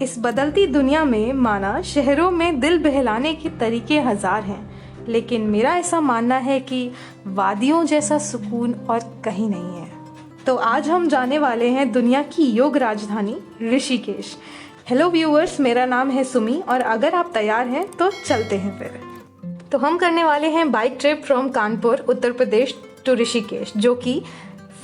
इस बदलती दुनिया में माना शहरों में दिल बहलाने के तरीके हजार हैं, लेकिन मेरा ऐसा मानना है कि वादियों जैसा सुकून और कहीं नहीं है। तो आज हम जाने वाले हैं दुनिया की योग राजधानी ऋषिकेश। हेलो व्यूअर्स, मेरा नाम है सुमी और अगर आप तैयार हैं तो चलते हैं फिर। तो हम करने वाले हैं bike trip from Kanpur Uttar Pradesh to Rishikesh, जो कि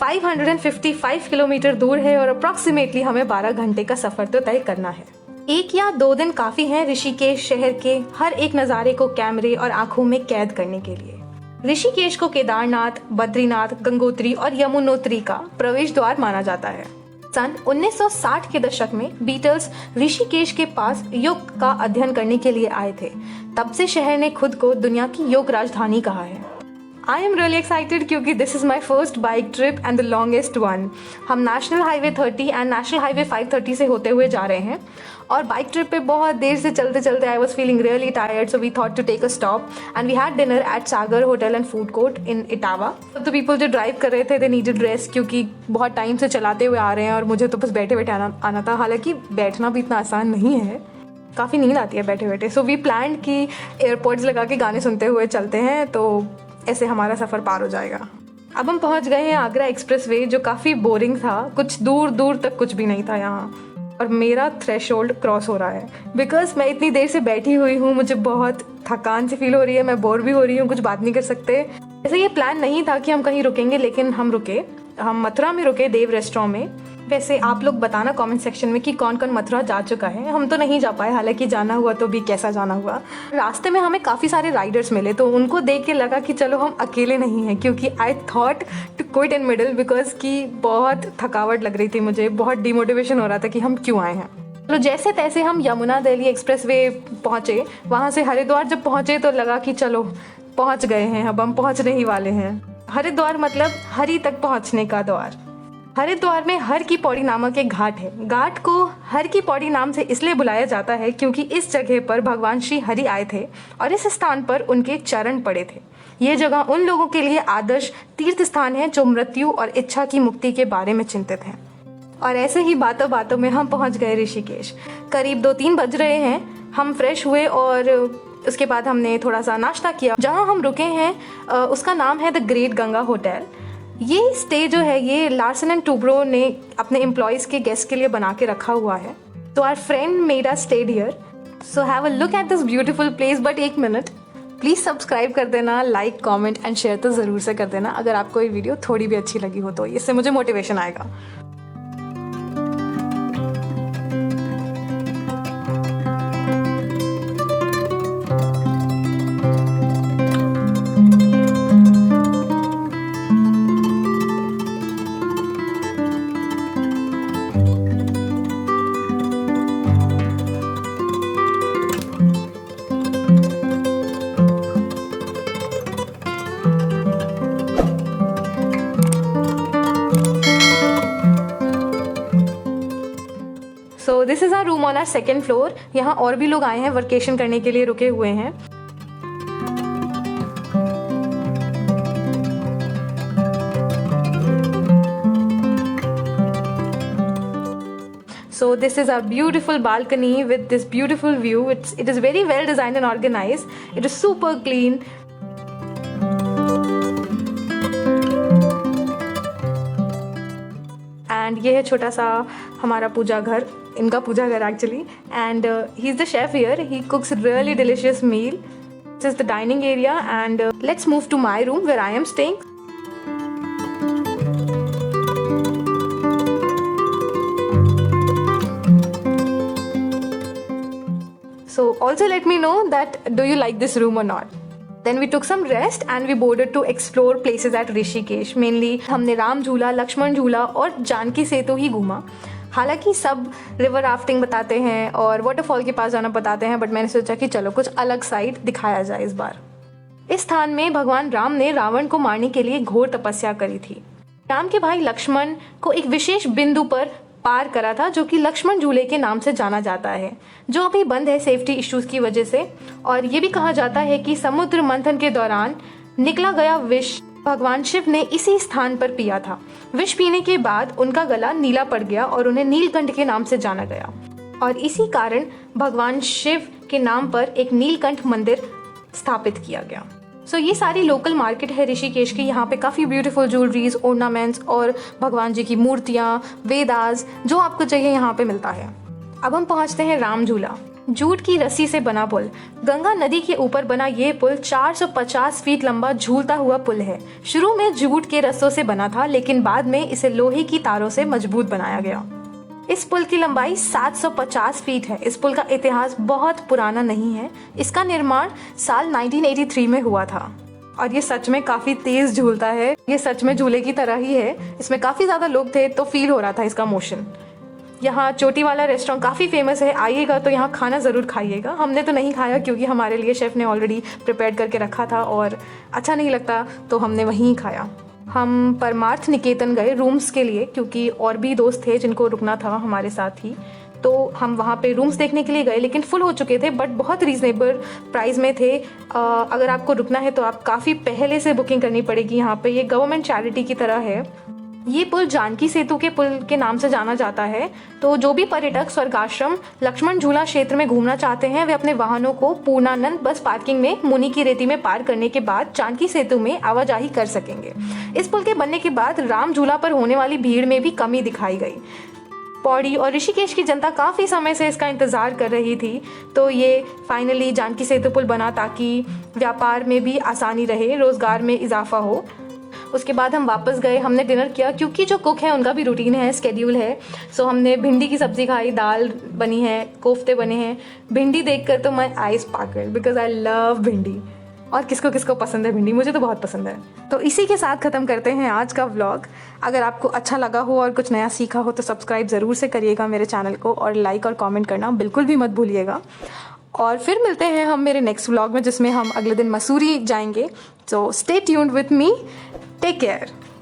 555 किलोमीटर दूर है और अप्रॉक्सीमेटली हमें 12 घंटे का सफर तो तय करना है। 1 या 2 दिन काफी हैं ऋषिकेश शहर के हर एक नज़ारे को कैमरे और आंखों में कैद करने के लिए। ऋषिकेश को केदारनाथ, बद्रीनाथ, गंगोत्री और यमुनोत्री का प्रवेश द्वार माना जाता है। सन 1960 के दशक में बीटल्स ऋषिकेश के पास योग का अध्ययन करने के लिए आए थे। तब से शहर ने खुद को दुनिया की योग राजधानी कहा है। I am really excited क्योंकि this is my first bike trip and the longest one। हम national highway 30 and national highway 530 से होते हुए जा रहे हैं और बाइक ट्रिप पे बहुत देर से चलते चलते I was feeling really tired, so we thought to take a stop and we had dinner at Sagar Hotel and Food Court in Etawah। तो people जो ड्राइव कर रहे थे they needed rest क्योंकि बहुत टाइम से चलाते हुए आ रहे हैं और मुझे तो बस बैठे बैठे आना था। हालांकि बैठना भी इतना आसान नहीं है, काफ़ी नींद आती है बैठे बैठे। सो वी प्लान्ड कि एयरपोर्ट्स लगा के गाने सुनते हुए चलते हैं, तो ऐसे हमारा सफ़र पार हो जाएगा। अब हम पहुंच गए हैं आगरा एक्सप्रेसवे, जो काफ़ी बोरिंग था। कुछ दूर दूर तक कुछ भी नहीं था यहाँ और मेरा थ्रेशोल्ड क्रॉस हो रहा है बिकॉज मैं इतनी देर से बैठी हुई हूँ। मुझे बहुत थकान सी फील हो रही है, मैं बोर भी हो रही हूँ, कुछ बात नहीं कर सकते। ऐसे ये प्लान नहीं था कि हम कहीं रुकेंगे, लेकिन हम रुके। हम मथुरा में रुके, देव रेस्टोरेंट में। वैसे आप लोग बताना कमेंट सेक्शन में कि कौन कौन मथुरा जा चुका है। हम तो नहीं जा पाए, हालांकि जाना हुआ तो भी कैसा जाना हुआ। रास्ते में हमें काफ़ी सारे राइडर्स मिले, तो उनको देख के लगा कि चलो हम अकेले नहीं हैं, क्योंकि I thought to quit in middle because कि बहुत थकावट लग रही थी मुझे, बहुत डिमोटिवेशन हो रहा था कि हम क्यों आए हैं। तो जैसे तैसे हम यमुना दिल्ली एक्सप्रेसवे पहुँचे। वहाँ से हरिद्वार जब पहुँचे तो लगा कि चलो पहुँच गए हैं, अब हम पहुँचने ही वाले हैं। हरिद्वार मतलब हरि तक पहुँचने का द्वार। हरिद्वार में हर की पौड़ी नामक एक घाट है। घाट को हर की पौड़ी नाम से इसलिए बुलाया जाता है क्योंकि इस जगह पर भगवान श्री हरि आए थे और इस स्थान पर उनके चरण पड़े थे। ये जगह उन लोगों के लिए आदर्श तीर्थ स्थान है जो मृत्यु और इच्छा की मुक्ति के बारे में चिंतित हैं। और ऐसे ही बातों बातों में हम पहुंच गए ऋषिकेश। करीब 2-3 बज रहे हैं। हम फ्रेश हुए और उसके बाद हमने थोड़ा सा नाश्ता किया। जहाँ हम रुके हैं उसका नाम है द ग्रेट गंगा होटल। ये स्टे जो है ये लार्सन एंड टूब्रो ने अपने एम्प्लॉयज़ के गेस्ट के लिए बना के रखा हुआ है। तो our friend made us stayed here, so have a look at this beautiful place. But एक मिनट, प्लीज़ सब्सक्राइब कर देना, लाइक, कमेंट एंड शेयर तो ज़रूर से कर देना अगर आपको ये वीडियो थोड़ी भी अच्छी लगी हो तो। इससे मुझे मोटिवेशन आएगा। So this is our room on our 2nd floor. यहाँ और भी लोग आए हैं, वर्केशन करने के लिए रुके हुए हैं। So this is our beautiful balcony with this beautiful view. It is very well designed and organized. It is super clean. And ये है छोटा सा हमारा पूजा घर, इनका पूजा घर actually. And he is the chef here. He cooks really delicious meal. This is the dining area and let's move to my room where I am staying. So also let me know that do you like this room or not. Then we took some rest and we boarded to explore places at Rishikesh. Mainly हमने राम झूला, लक्ष्मण झूला और जानकी सेतु ही घूमा। हालांकि सब river rafting बताते हैं और वाटरफॉल के पास जाना बताते हैं, बट मैंने सोचा कि चलो कुछ अलग साइड दिखाया जाए इस बार। इस स्थान में भगवान राम ने रावण को मारने के लिए घोर तपस्या करी थी। राम के भाई लक्ष्मण को एक विशेष बिंदु पर पार करा था जो कि लक्ष्मण झूले के नाम से जाना जाता है, जो अभी बंद है सेफ्टी इश्यूज की वजह से। और ये भी कहा जाता है कि समुद्र मंथन के दौरान निकला गया विष भगवान शिव ने इसी स्थान पर पिया था। विष पीने के बाद उनका गला नीला पड़ गया और उन्हें नीलकंठ के नाम से जाना गया। और इसी कारण भगवान शिव के नाम पर एक नीलकंठ मंदिर स्थापित किया गया। ये सारी लोकल मार्केट है ऋषिकेश की। यहाँ पे काफ़ी ब्यूटीफुल ज्वेलरीज, ऑर्नामेंट्स और भगवान जी की मूर्तियाँ, वेदास, जो आपको चाहिए यहाँ पे मिलता है। अब हम पहुँचते हैं राम झूला। जूट की रस्सी से बना पुल, गंगा नदी के ऊपर बना ये पुल 450 फीट लंबा झूलता हुआ पुल है। शुरू में जूट के रस्सों से बना था, लेकिन बाद में इसे लोहे की तारों से मजबूत बनाया गया। इस पुल की लंबाई 750 फीट है। इस पुल का इतिहास बहुत पुराना नहीं है। इसका निर्माण साल 1983 में हुआ था और ये सच में काफ़ी तेज़ झूलता है। ये सच में झूले की तरह ही है। इसमें काफ़ी ज़्यादा लोग थे तो फील हो रहा था इसका मोशन। यहाँ चोटी वाला रेस्टोरेंट काफ़ी फेमस है, आइएगा तो यहाँ खाना ज़रूर खाइएगा। हमने तो नहीं खाया क्योंकि हमारे लिए शेफ़ ने ऑलरेडी प्रिपेयर करके रखा था और अच्छा नहीं लगता तो हमने वहीं खाया। हम परमार्थ निकेतन गए रूम्स के लिए क्योंकि और भी दोस्त थे जिनको रुकना था हमारे साथ ही, तो हम वहाँ पे रूम्स देखने के लिए गए, लेकिन फुल हो चुके थे बट बहुत रीज़नेबल प्राइस में थे। अगर आपको रुकना है तो आप काफ़ी पहले से बुकिंग करनी पड़ेगी। यहाँ पे ये गवर्नमेंट चैरिटी की तरह है। ये पुल जानकी सेतु के पुल के नाम से जाना जाता है। तो जो भी पर्यटक स्वर्गाश्रम लक्ष्मण झूला क्षेत्र में घूमना चाहते हैं वे अपने वाहनों को पूर्णानंद बस पार्किंग में मुनि की रेती में पार करने के बाद जानकी सेतु में आवाजाही कर सकेंगे। इस पुल के बनने के बाद राम झूला पर होने वाली भीड़ में भी कमी दिखाई गई। पौड़ी और ऋषिकेश की जनता काफ़ी समय से इसका इंतज़ार कर रही थी, तो ये फाइनली जानकी सेतु पुल बना ताकि व्यापार में भी आसानी रहे, रोज़गार में इजाफा हो। उसके बाद हम वापस गए, हमने डिनर किया क्योंकि जो कुक है उनका भी रूटीन है, स्केड्यूल है। सो हमने भिंडी की सब्ज़ी खाई, दाल बनी है, कोफ्ते बने हैं। भिंडी देखकर तो मैं आइज पागल, बिकॉज आई लव भिंडी। और किसको किसको पसंद है भिंडी, मुझे तो बहुत पसंद है। तो इसी के साथ ख़त्म करते हैं आज का व्लॉग। अगर आपको अच्छा लगा हो और कुछ नया सीखा हो तो सब्सक्राइब ज़रूर से करिएगा मेरे चैनल को, और लाइक और कमेंट करना बिल्कुल भी मत भूलिएगा। और फिर मिलते हैं हम मेरे नेक्स्ट व्लॉग में, जिसमें हम अगले दिन मसूरी जाएंगे। So stay tuned with me, take care.